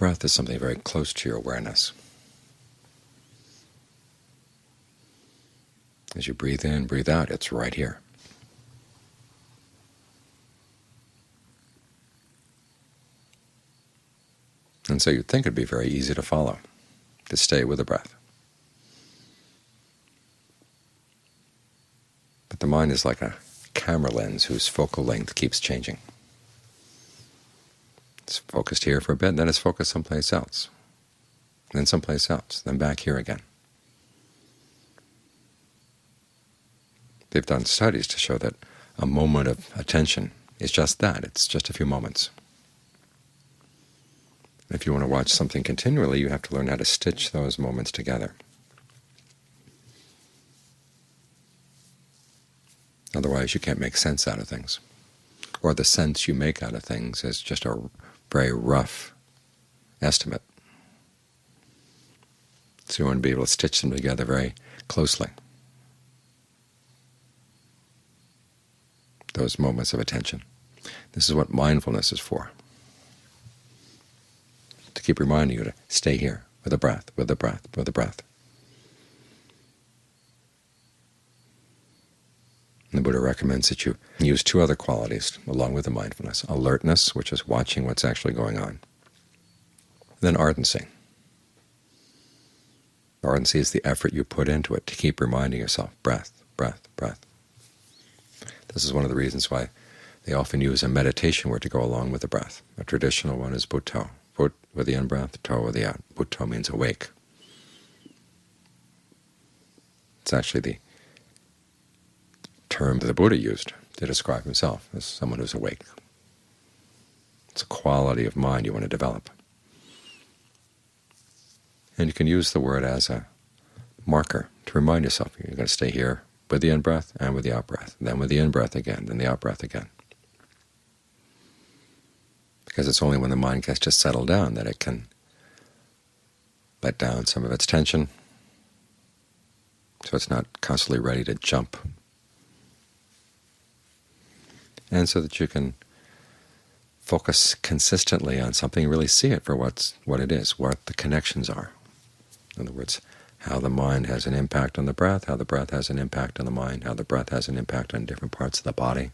breath is something very close to your awareness. As you breathe in, breathe out, it's right here. And so you'd think it'd be very easy to follow, to stay with the breath. But the mind is like a camera lens whose focal length keeps changing. It's focused here for a bit, then it's focused someplace else, then someplace else, then back here again. They've done studies to show that a moment of attention is just that. It's just a few moments. If you want to watch something continually, you have to learn how to stitch those moments together. Otherwise, you can't make sense out of things. Or the sense you make out of things is just a very rough estimate. So you want to be able to stitch them together very closely. Those moments of attention. This is what mindfulness is for. To keep reminding you to stay here with the breath, with the breath, with the breath. And the Buddha recommends that you use two other qualities along with the mindfulness: alertness, which is watching what's actually going on, then ardency. Ardency is the effort you put into it to keep reminding yourself, breath, breath, breath. This is one of the reasons why they often use a meditation word to go along with the breath. A traditional one is Bhutto, Bhut with the in-breath, To with the out. Bhutto means awake. It's actually the term that the Buddha used to describe himself as someone who's awake. It's a quality of mind you want to develop. And you can use the word as a marker to remind yourself you're going to stay here with the in-breath and with the out-breath, then with the in-breath again, then the out-breath again. Because it's only when the mind gets just settled down that it can let down some of its tension, so it's not constantly ready to jump. And so that you can focus consistently on something and really see it for what it is, what the connections are. In other words, how the mind has an impact on the breath, how the breath has an impact on the mind, how the breath has an impact on different parts of the body.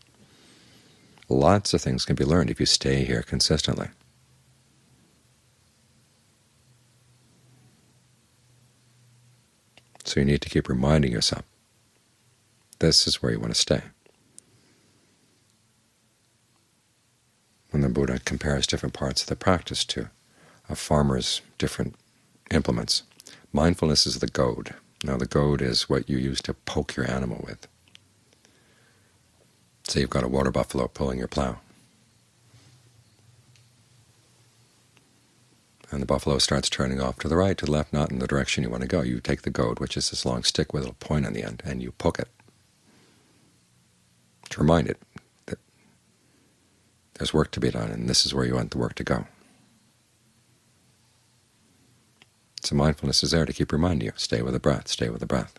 Lots of things can be learned if you stay here consistently. So you need to keep reminding yourself, this is where you want to stay. When the Buddha compares different parts of the practice to a farmer's different implements, mindfulness is the goad. Now the goad is what you use to poke your animal with. Say you've got a water buffalo pulling your plow, and the buffalo starts turning off to the right, to the left, not in the direction you want to go. You take the goad, which is this long stick with a little point on the end, and you poke it to remind it that there's work to be done, and this is where you want the work to go. So mindfulness is there to keep reminding you, stay with the breath, stay with the breath.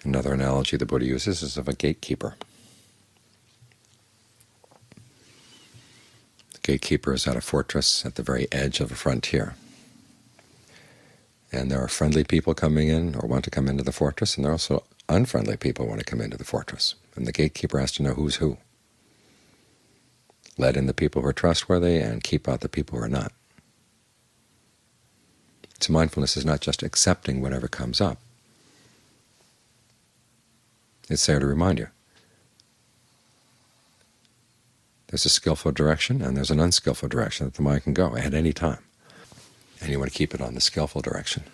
Another analogy the Buddha uses is of a gatekeeper. The gatekeeper is at a fortress at the very edge of a frontier. And there are friendly people coming in or want to come into the fortress, and there are also unfriendly people who want to come into the fortress. And the gatekeeper has to know who's who. Let in the people who are trustworthy and keep out the people who are not. So mindfulness is not just accepting whatever comes up. It's there to remind you. There's a skillful direction and there's an unskillful direction that the mind can go at any time. And you want to keep it on the skillful direction.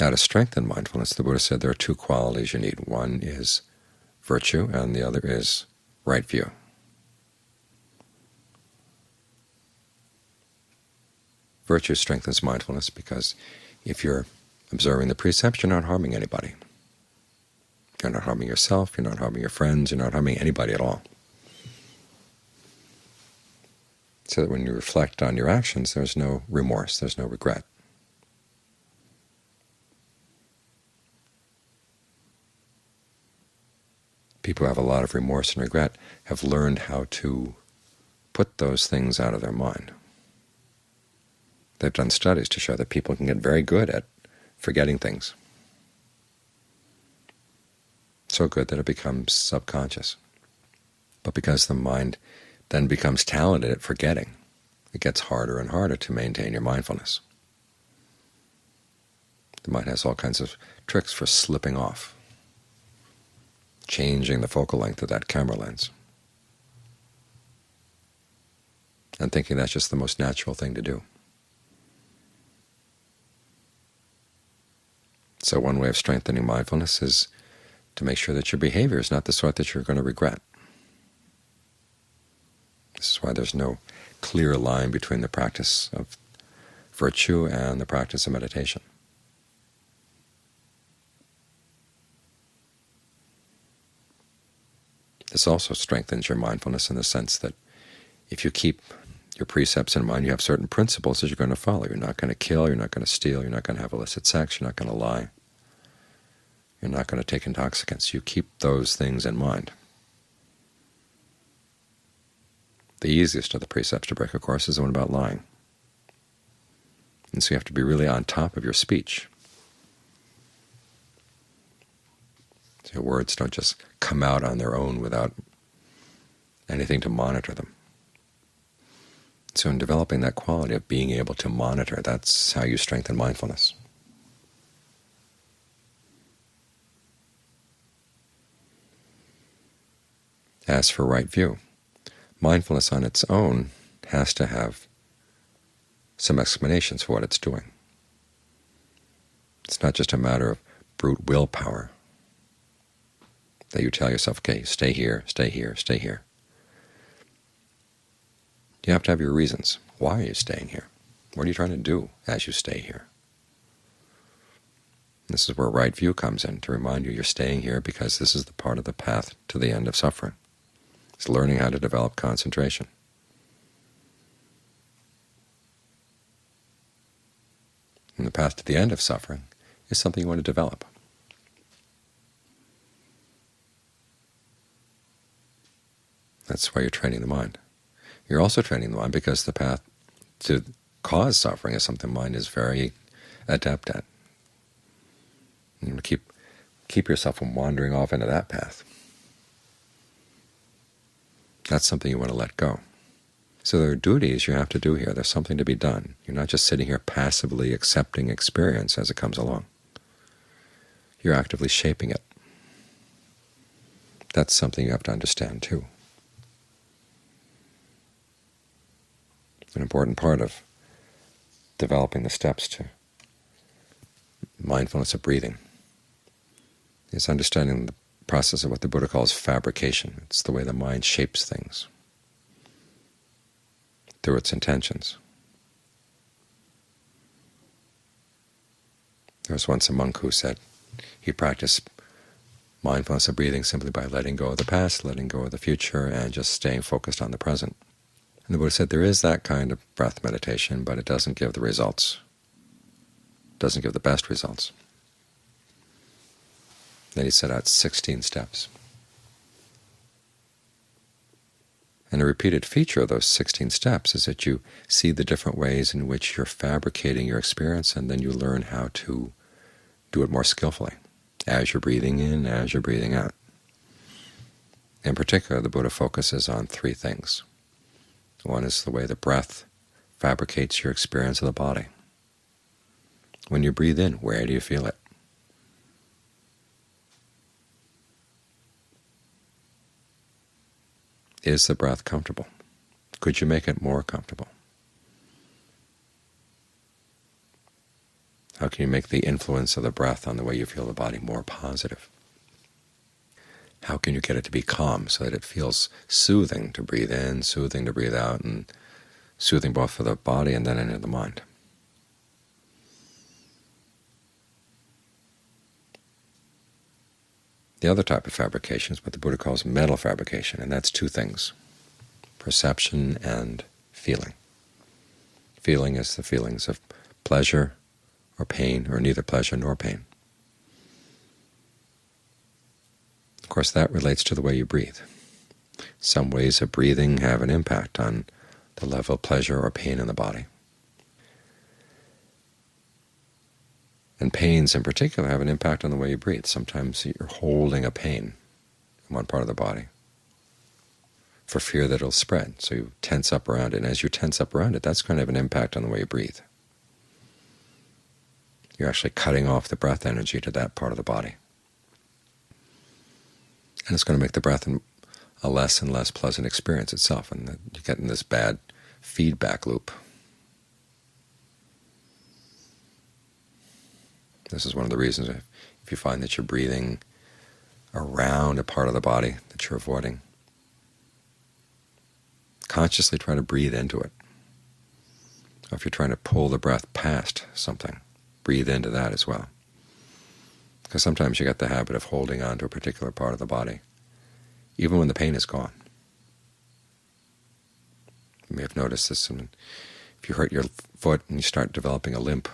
Now, to strengthen mindfulness, the Buddha said there are two qualities you need. One is virtue and the other is right view. Virtue strengthens mindfulness because if you're observing the precepts, you're not harming anybody. You're not harming yourself, you're not harming your friends, you're not harming anybody at all. So that when you reflect on your actions, there's no remorse, there's no regret. People who have a lot of remorse and regret have learned how to put those things out of their mind. They've done studies to show that people can get very good at forgetting things, so good that it becomes subconscious. But because the mind then becomes talented at forgetting, it gets harder and harder to maintain your mindfulness. The mind has all kinds of tricks for slipping off, changing the focal length of that camera lens, and thinking that's just the most natural thing to do. So one way of strengthening mindfulness is to make sure that your behavior is not the sort that you're going to regret. This is why there's no clear line between the practice of virtue and the practice of meditation. This also strengthens your mindfulness in the sense that if you keep your precepts in mind, you have certain principles that you're going to follow. You're not going to kill, you're not going to steal, you're not going to have illicit sex, you're not going to lie, you're not going to take intoxicants. You keep those things in mind. The easiest of the precepts to break, of course, is the one about lying. And so you have to be really on top of your speech. So your words don't just come out on their own without anything to monitor them. So in developing that quality of being able to monitor, that's how you strengthen mindfulness. As for right view, mindfulness on its own has to have some explanations for what it's doing. It's not just a matter of brute willpower that you tell yourself, okay, stay here, stay here, stay here. You have to have your reasons. Why are you staying here? What are you trying to do as you stay here? This is where right view comes in, to remind you you're staying here because this is the part of the path to the end of suffering. It's learning how to develop concentration. And the path to the end of suffering is something you want to develop. That's why you're training the mind. You're also training the mind because the path to cause suffering is something the mind is very adept at. You want to keep yourself from wandering off into that path. That's something you want to let go. So there are duties you have to do here. There's something to be done. You're not just sitting here passively accepting experience as it comes along. You're actively shaping it. That's something you have to understand too. An important part of developing the steps to mindfulness of breathing is understanding the process of what the Buddha calls fabrication. It's the way the mind shapes things through its intentions. There was once a monk who said he practiced mindfulness of breathing simply by letting go of the past, letting go of the future, and just staying focused on the present. And the Buddha said there is that kind of breath meditation, but it doesn't give the results. It doesn't give the best results. Then he set out 16 steps. And a repeated feature of those 16 steps is that you see the different ways in which you're fabricating your experience, and then you learn how to do it more skillfully as you're breathing in, as you're breathing out. In particular, the Buddha focuses on three things. One is the way the breath fabricates your experience of the body. When you breathe in, where do you feel it? Is the breath comfortable? Could you make it more comfortable? How can you make the influence of the breath on the way you feel the body more positive? How can you get it to be calm so that it feels soothing to breathe in, soothing to breathe out, and soothing both for the body and then into the mind? The other type of fabrication is what the Buddha calls mental fabrication, and that's two things: perception and feeling. Feeling is the feelings of pleasure or pain, or neither pleasure nor pain. Of course, that relates to the way you breathe. Some ways of breathing have an impact on the level of pleasure or pain in the body. And pains in particular have an impact on the way you breathe. Sometimes you're holding a pain in one part of the body for fear that it'll spread, so you tense up around it. And as you tense up around it, that's going to have an impact on the way you breathe. You're actually cutting off the breath energy to that part of the body. And it's going to make the breath a less and less pleasant experience itself, and you get in this bad feedback loop. This is one of the reasons if you find that you're breathing around a part of the body that you're avoiding, consciously try to breathe into it. Or if you're trying to pull the breath past something, breathe into that as well. Because sometimes you get the habit of holding on to a particular part of the body, even when the pain is gone. You may have noticed this if you hurt your foot and you start developing a limp.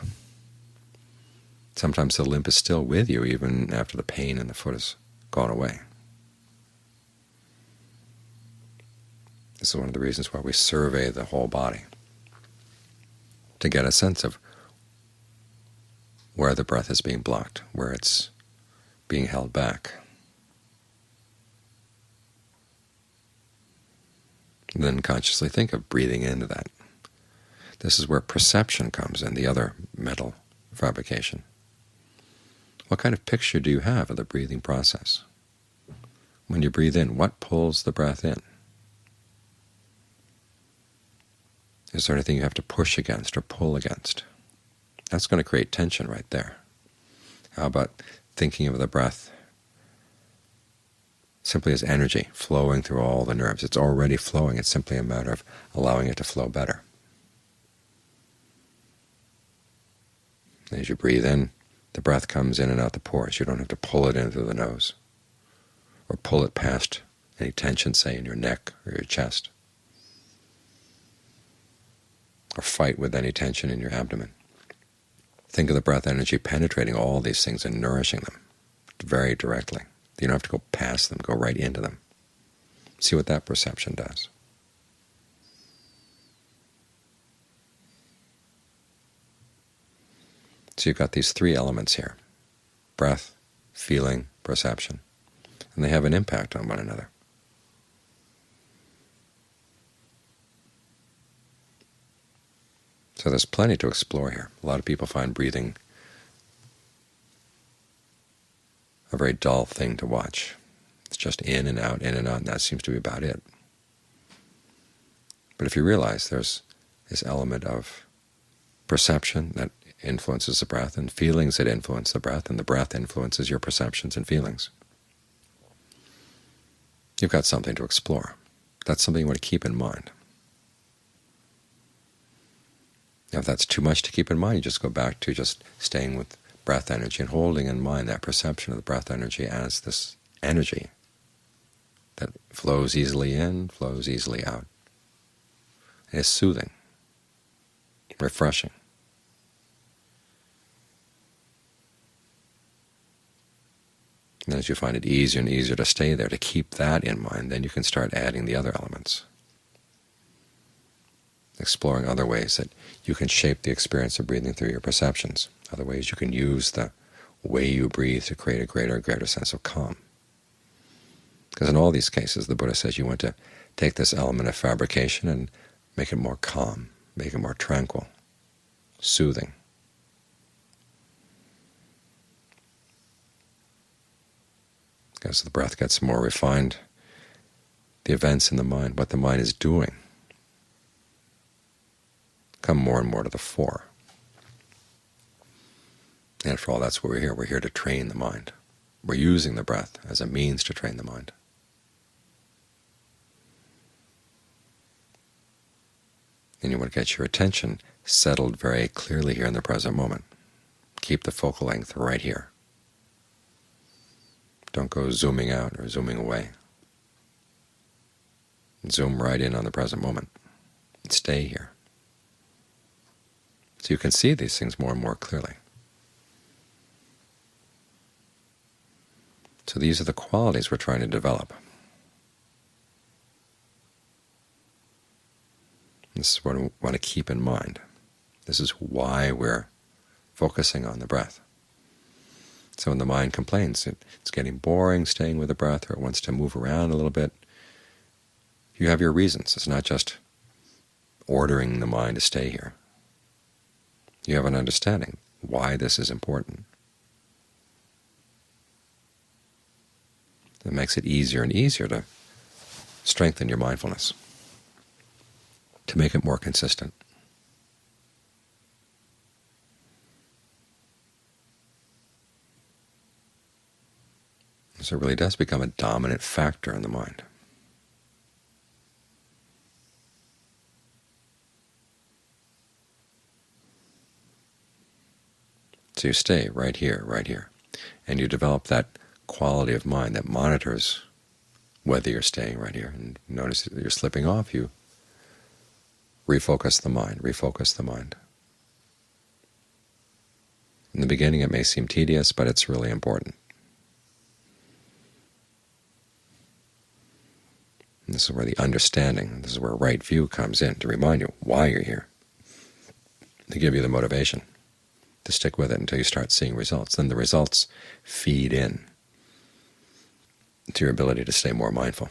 Sometimes the limp is still with you even after the pain in the foot has gone away. This is one of the reasons why we survey the whole body, to get a sense of where the breath is being blocked, where it's being held back. And then consciously think of breathing into that. This is where perception comes in, the other mental fabrication. What kind of picture do you have of the breathing process? When you breathe in, what pulls the breath in? Is there anything you have to push against or pull against? That's going to create tension right there. How about thinking of the breath simply as energy flowing through all the nerves? It's already flowing. It's simply a matter of allowing it to flow better. As you breathe in, the breath comes in and out the pores. You don't have to pull it in through the nose or pull it past any tension, say, in your neck or your chest, or fight with any tension in your abdomen. Think of the breath energy penetrating all these things and nourishing them very directly. You don't have to go past them, go right into them. See what that perception does. So you've got these three elements here: breath, feeling, perception, and they have an impact on one another. So there's plenty to explore here. A lot of people find breathing a very dull thing to watch. It's just in and out, and that seems to be about it. But if you realize there's this element of perception that influences the breath, and feelings that influence the breath, and the breath influences your perceptions and feelings, you've got something to explore. That's something you want to keep in mind. Now, if that's too much to keep in mind, you just go back to just staying with breath energy and holding in mind that perception of the breath energy as this energy that flows easily in, flows easily out. It is soothing, refreshing. And as you find it easier and easier to stay there, to keep that in mind, then you can start adding the other elements, exploring other ways that you can shape the experience of breathing through your perceptions, other ways you can use the way you breathe to create a greater and greater sense of calm. Because in all these cases, the Buddha says you want to take this element of fabrication and make it more calm, make it more tranquil, soothing. As the breath gets more refined, the events in the mind, what the mind is doing, come more and more to the fore. And after all, that's what we're here. We're here to train the mind. We're using the breath as a means to train the mind. And you want to get your attention settled very clearly here in the present moment. Keep the focal length right here. Don't go zooming out or zooming away. Zoom right in on the present moment. And stay here. So you can see these things more and more clearly. So these are the qualities we're trying to develop. This is what we want to keep in mind. This is why we're focusing on the breath. So when the mind complains, it's getting boring staying with the breath, or it wants to move around a little bit, you have your reasons. It's not just ordering the mind to stay here. You have an understanding why this is important. It makes it easier and easier to strengthen your mindfulness, to make it more consistent. So it really does become a dominant factor in the mind. So you stay right here, and you develop that quality of mind that monitors whether you're staying right here. And notice that you're slipping off, you refocus the mind. In the beginning it may seem tedious, but it's really important. And this is where the understanding, this is where right view comes in, to remind you why you're here, to give you the motivation to stick with it until you start seeing results. Then the results feed in to your ability to stay more mindful.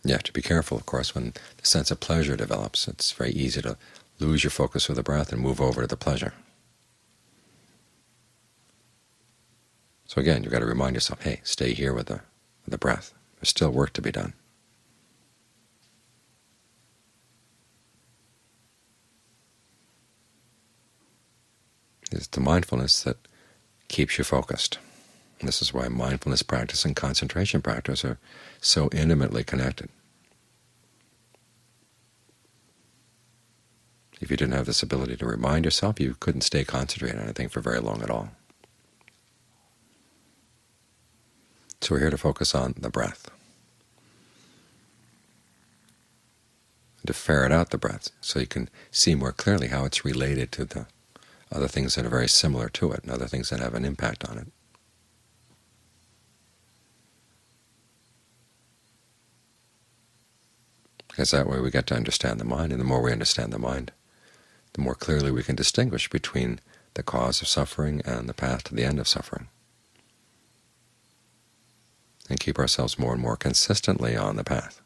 You have to be careful, of course, when the sense of pleasure develops. It's very easy to lose your focus with the breath and move over to the pleasure. So again, you've got to remind yourself, hey, stay here with the breath. There's still work to be done. It's the mindfulness that keeps you focused. And this is why mindfulness practice and concentration practice are so intimately connected. If you didn't have this ability to remind yourself, you couldn't stay concentrated on anything for very long at all. So we're here to focus on the breath, to ferret out the breath so you can see more clearly how it's related to the other things that are very similar to it and other things that have an impact on it. Because that way we get to understand the mind, and the more we understand the mind, the more clearly we can distinguish between the cause of suffering and the path to the end of suffering, and keep ourselves more and more consistently on the path.